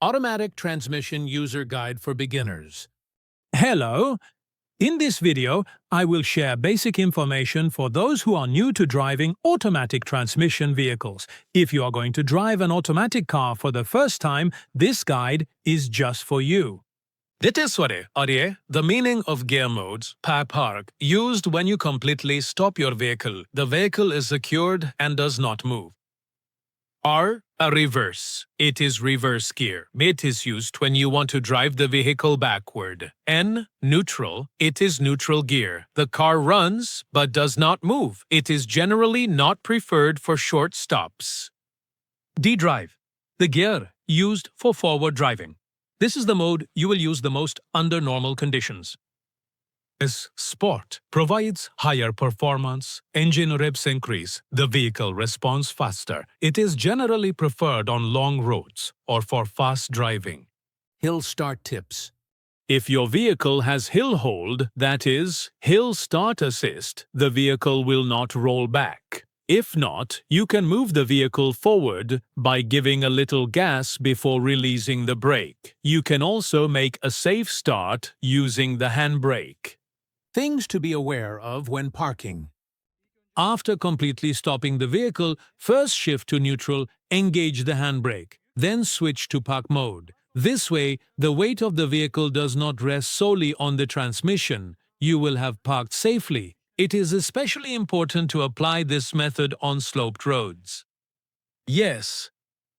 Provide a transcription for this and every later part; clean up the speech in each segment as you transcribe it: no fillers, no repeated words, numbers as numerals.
Automatic Transmission User Guide for Beginners. Hello! In this video, I will share basic information for those who are new to driving automatic transmission vehicles. If you are going to drive an automatic car for the first time, this guide is just for you. The meaning of gear modes, park, used when you completely stop your vehicle. The vehicle is secured and does not move. R. A reverse. It is reverse gear. It is used when you want to drive the vehicle backward. N. Neutral. It is neutral gear. The car runs but does not move. It is generally not preferred for short stops. D. Drive. The gear used for forward driving. This is the mode you will use the most under normal conditions. S. Sport provides higher performance, engine revs increase, the vehicle responds faster. It is generally preferred on long roads or for fast driving. Hill start tips. If your vehicle has hill hold, that is, hill start assist, the vehicle will not roll back. If not, you can move the vehicle forward by giving a little gas before releasing the brake. You can also make a safe start using the handbrake. Things to be aware of when parking. After completely stopping the vehicle, first shift to neutral, engage the handbrake, then switch to park mode. This way, the weight of the vehicle does not rest solely on the transmission. You will have parked safely. It is especially important to apply this method on sloped roads. Yes,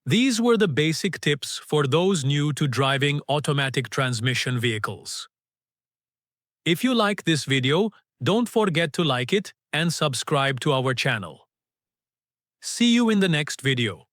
these were the basic tips for those new to driving automatic transmission vehicles. If you like this video, don't forget to like it and subscribe to our channel. See you in the next video.